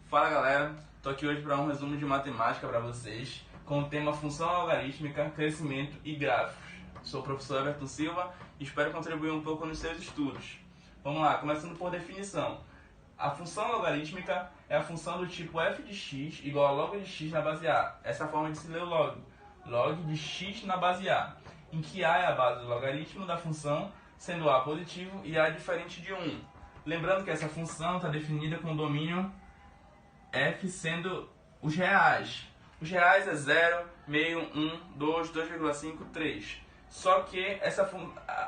Fala galera, tô aqui hoje para um resumo de matemática para vocês com o tema função logarítmica, crescimento e gráficos. Sou o professor Everton Silva e espero contribuir um pouco nos seus estudos. Vamos lá, começando por definição. A função logarítmica é a função do tipo f de x igual a log de x na base a. Essa é a forma de se ler o log. Log de x na base a, em que a é a base do logaritmo da função, sendo a positivo e a diferente de 1. Lembrando que essa função está definida com o domínio f sendo os reais. Os reais é 0, meio, 1, 2, 2,5, 3. Só que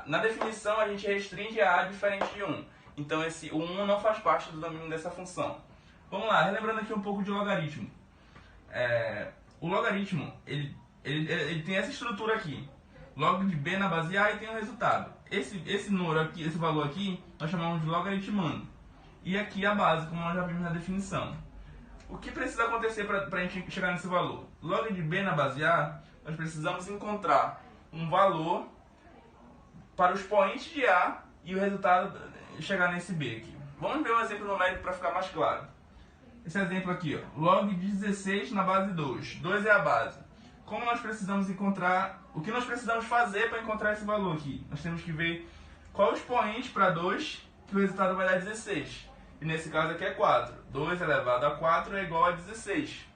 na definição a gente restringe a diferente de 1. Então o 1 não faz parte do domínio dessa função. Vamos lá, relembrando aqui um pouco de logaritmo. O logaritmo ele tem essa estrutura aqui. Log de b na base a e tem o resultado. Esse número aqui, esse valor aqui, nós chamamos de logaritmando. E aqui a base, como nós já vimos na definição. O que precisa acontecer para a gente chegar nesse valor? Log de b na base a, nós precisamos encontrar um valor para o expoente de a e o resultado chegar nesse b aqui. Vamos ver um exemplo numérico para ficar mais claro. Esse exemplo aqui, ó, log de 16 na base 2. 2 é a base. Como nós precisamos encontrar, o que nós precisamos fazer para encontrar esse valor aqui? Nós temos que ver qual é o expoente para 2, que o resultado vai dar 16. E nesse caso aqui é 4. 2 elevado a 4 é igual a 16.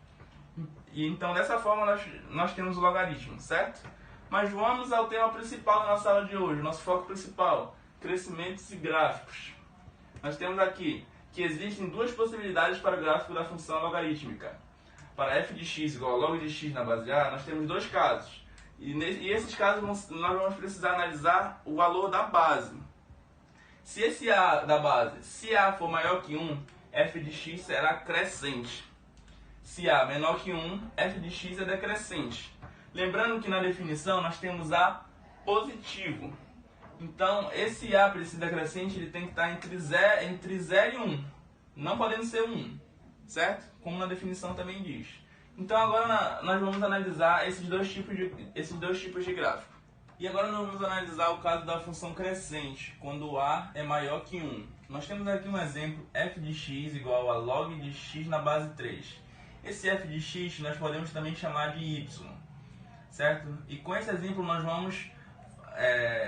E então dessa forma nós temos o logaritmo, certo? Mas vamos ao tema principal da nossa aula de hoje, o nosso foco principal, crescimentos e gráficos. Nós temos aqui que existem duas possibilidades para o gráfico da função logarítmica. Para f de x igual a log de x na base a, nós temos dois casos. E esses casos nós vamos precisar analisar o valor da base. Se esse a da base, se a for maior que 1, f de x será crescente. Se a menor que 1, f de x é decrescente. Lembrando que na definição nós temos a positivo. Então esse a para esse decrescente ele tem que estar entre 0 e 1. Não podendo ser 1, certo? Como na definição também diz. Então agora nós vamos analisar esses dois tipos de gráfico. E agora nós vamos analisar o caso da função crescente, quando o a é maior que 1. Nós temos aqui um exemplo, f de x igual a log de x na base 3. Esse f de x nós podemos também chamar de y, certo? E com esse exemplo nós vamos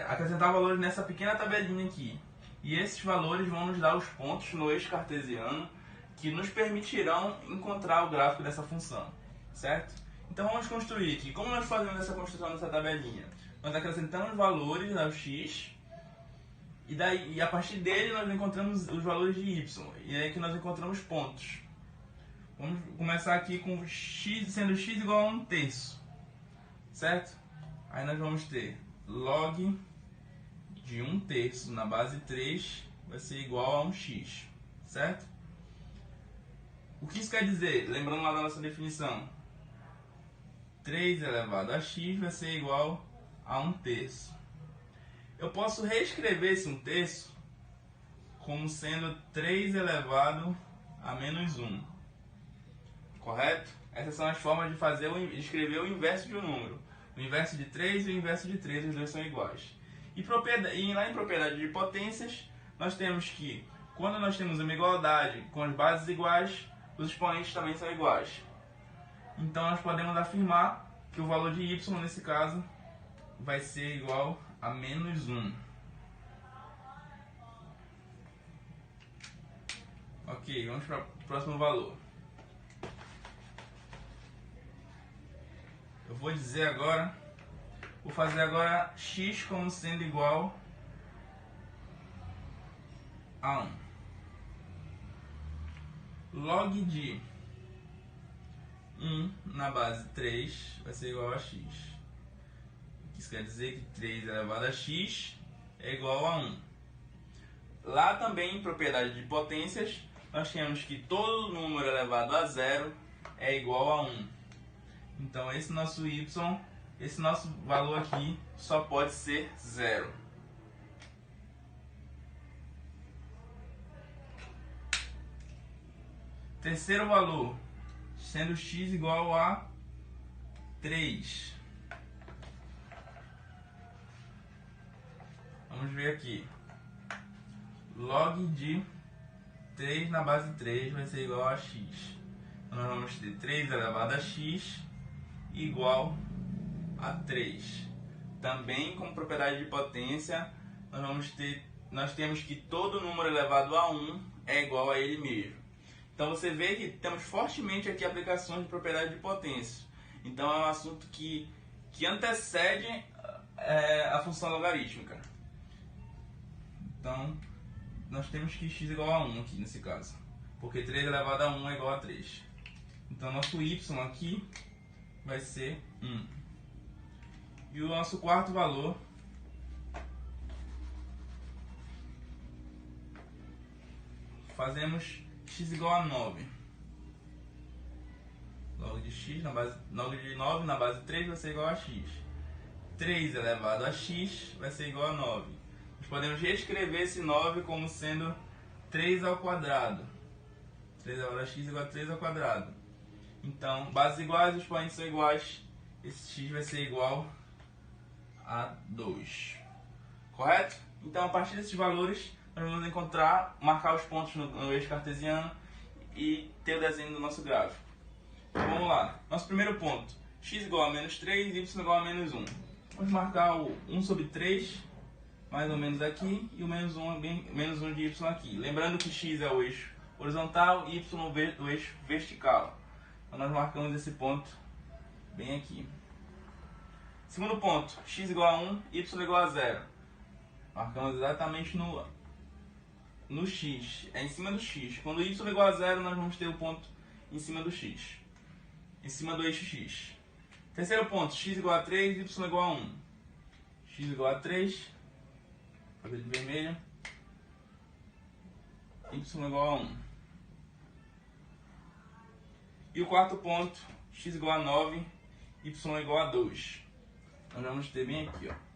acrescentar valores nessa pequena tabelinha aqui. E esses valores vão nos dar os pontos no eixo cartesiano que nos permitirão encontrar o gráfico dessa função, certo? Então vamos construir aqui. Como nós fazemos essa construção dessa tabelinha? Nós acrescentamos valores ao x e a partir dele nós encontramos os valores de y. E é aí que nós encontramos pontos. Vamos começar aqui com x, sendo x igual a 1/3, certo? Aí nós vamos ter log de 1/3 na base 3 vai ser igual a 1x, certo? O que isso quer dizer? Lembrando lá da nossa definição. 3 elevado a x vai ser igual a 1/3. Eu posso reescrever esse 1/3 como sendo 3 elevado a menos 1. Correto? Essas são as formas de escrever o inverso de um número. O inverso de 3 e o inverso de 3, os dois são iguais. E lá em propriedade de potências, nós temos que, quando nós temos uma igualdade com as bases iguais, os expoentes também são iguais. Então nós podemos afirmar que o valor de y, nesse caso, vai ser igual a menos 1. Ok, vamos para o próximo valor. Eu vou fazer agora x como sendo igual a 1. Log de 1 na base 3 vai ser igual a x. Isso quer dizer que 3 elevado a x é igual a 1. Lá também em propriedade de potências, nós temos que todo número elevado a 0 é igual a 1. Então esse nosso valor aqui só pode ser 0. Terceiro valor, sendo x igual a 3. Vamos ver aqui. Log de 3 na base 3 vai ser igual a x. Então nós vamos ter 3 elevado a x igual a 3. Também, como propriedade de potência, nós temos que todo número elevado a 1 é igual a ele mesmo. Então você vê que temos fortemente aqui aplicações de propriedade de potência. Então é um assunto que antecede a função logarítmica. Então nós temos que x igual a 1 aqui nesse caso, porque 3 elevado a 1 é igual a 3. Então nosso y aqui vai ser 1. E o nosso quarto valor fazemos x igual a 9. Log de x log de 9 na base 3 vai ser igual a x. 3 elevado a x vai ser igual a 9. Nós podemos reescrever esse 9 como sendo 3 ao quadrado. 3 elevado a x igual a 3 ao quadrado. Então, bases iguais, os expoentes são iguais. Esse x vai ser igual a 2. Correto? Então, a partir desses valores, nós vamos marcar os pontos no eixo cartesiano e ter o desenho do nosso gráfico. Então, vamos lá. Nosso primeiro ponto, x igual a menos 3, y igual a menos 1. Vamos marcar o 1 sobre 3, mais ou menos aqui, e o menos 1 de y aqui. Lembrando que x é o eixo horizontal e y o eixo vertical. Então, nós marcamos esse ponto bem aqui. Segundo ponto, x igual a 1, y igual a 0. Marcamos exatamente no x, é em cima do x. Quando y é igual a 0, nós vamos ter o ponto em cima do x, em cima do eixo x. Terceiro ponto, x igual a 3, y igual a 1. X igual a 3, fazer de vermelho, y igual a 1. E o quarto ponto, x igual a 9, y igual a 2. Nós vamos ter bem aqui, ó.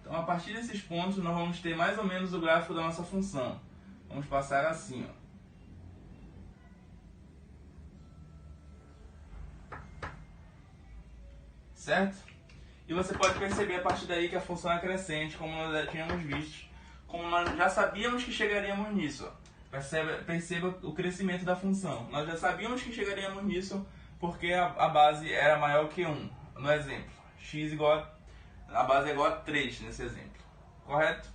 Então, a partir desses pontos, nós vamos ter mais ou menos o gráfico da nossa função. Vamos passar assim, ó. Certo? E você pode perceber a partir daí que a função é crescente, como nós já tínhamos visto. Como nós já sabíamos que chegaríamos nisso, ó. Perceba o crescimento da função. Nós já sabíamos que chegaríamos nisso porque a base era maior que 1. No exemplo, x igual a base é igual a 3 nesse exemplo. Correto?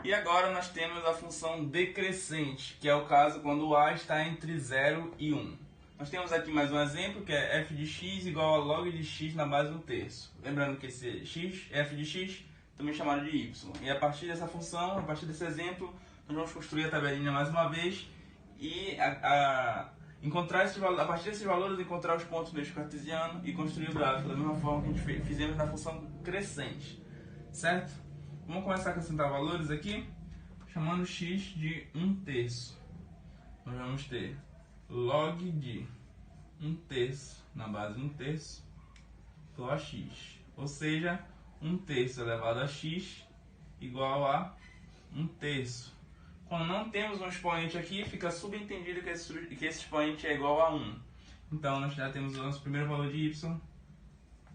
E agora nós temos a função decrescente, que é o caso quando a está entre 0 e 1. Nós temos aqui mais um exemplo, que é f de x igual a log de x na base 1/3. Lembrando que esse x, f de x, também chamado de y. E a partir dessa função, a partir desse exemplo, nós vamos construir a tabelinha mais uma vez e encontrar a partir desses valores, encontrar os pontos do eixo cartesiano e construir o gráfico da mesma forma que a gente fizemos na função crescente. Certo? Vamos começar a acrescentar valores aqui, chamando x de 1/3. Nós vamos ter log de 1/3 na base 1/3 igual a x. Ou seja, 1/3 elevado a x igual a 1/3. Quando não temos um expoente aqui, fica subentendido que esse expoente é igual a 1. Então, nós já temos o nosso primeiro valor de y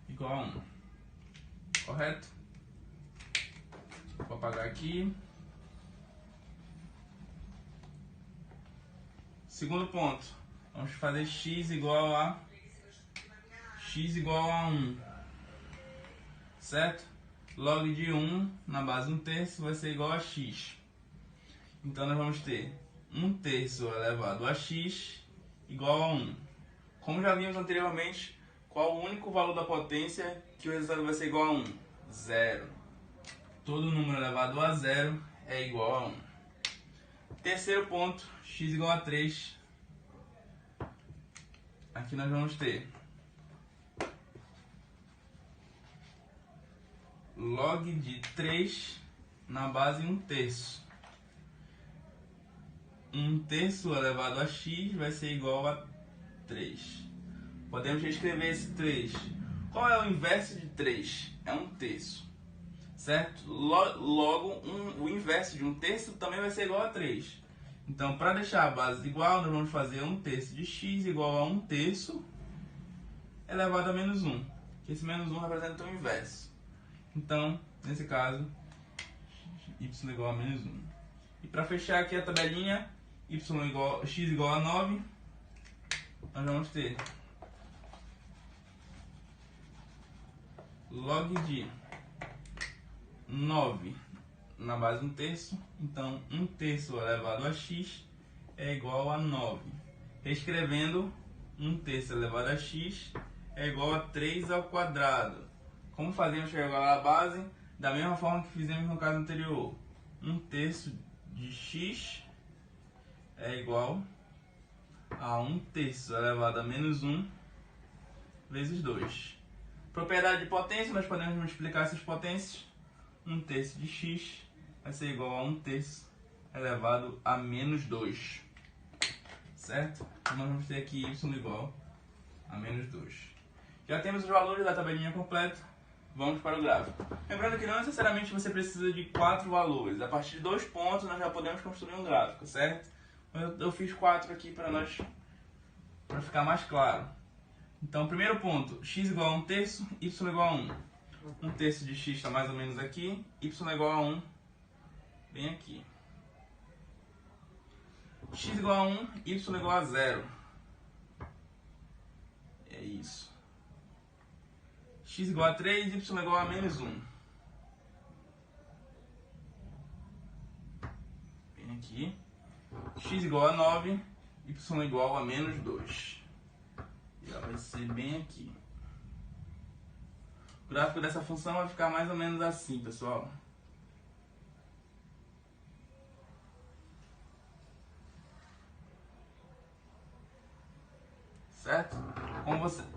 igual a 1. Correto? Vou apagar aqui. Segundo ponto, vamos fazer x igual a 1. Certo? Log de 1 na base 1/3 vai ser igual a x. Então nós vamos ter 1/3 elevado a x igual a 1. Como já vimos anteriormente, qual o único valor da potência que o resultado vai ser igual a 1? 0. Todo número elevado a 0 é igual a 1. Terceiro ponto, x igual a 3. Aqui nós vamos ter log de 3 na base 1/3. 1/3 elevado a x vai ser igual a 3. Podemos reescrever esse 3. Qual é o inverso de 3? É 1/3. Certo? Logo, o inverso de 1/3 também vai ser igual a 3. Então, para deixar a base igual, nós vamos fazer 1/3 de x igual a 1/3 elevado a menos 1. Que esse menos 1 representa o inverso. Então, nesse caso, y igual a menos 1. E para fechar aqui a tabelinha, x igual a 9, nós vamos ter log de 9 na base 1/3, então 1/3 elevado a x é igual a 9. Reescrevendo, 1/3 elevado a x é igual a 3 ao quadrado. Como fazemos para igualar a base? Da mesma forma que fizemos no caso anterior. 1/3 de x é igual a 1/3 elevado a menos 1 vezes 2. Propriedade de potência, nós podemos multiplicar essas potências. 1/3 de x vai ser igual a 1/3 elevado a menos 2. Certo? Então nós vamos ter aqui y igual a menos 2. Já temos os valores da tabelinha completa. Vamos para o gráfico. Lembrando que não necessariamente você precisa de 4 valores. A partir de 2 pontos nós já podemos construir um gráfico, certo? Eu fiz 4 aqui para ficar mais claro. Então, primeiro ponto, x igual a 1/3, y igual a 1. 1/3 de x está mais ou menos aqui, y igual a 1, bem aqui. X igual a 1, y igual a 0. É isso. X igual a 3, y igual a menos 1. Bem aqui. X igual a 9, y igual a menos 2. Já vai ser bem aqui. O gráfico dessa função vai ficar mais ou menos assim, pessoal. Certo?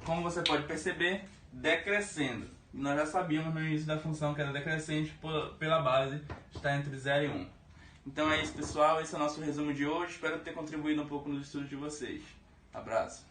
Como você pode perceber, decrescendo. Nós já sabíamos no início da função que era decrescente pela base está entre 0 e 1. Então é isso, pessoal. Esse é o nosso resumo de hoje. Espero ter contribuído um pouco no estudo de vocês. Abraço.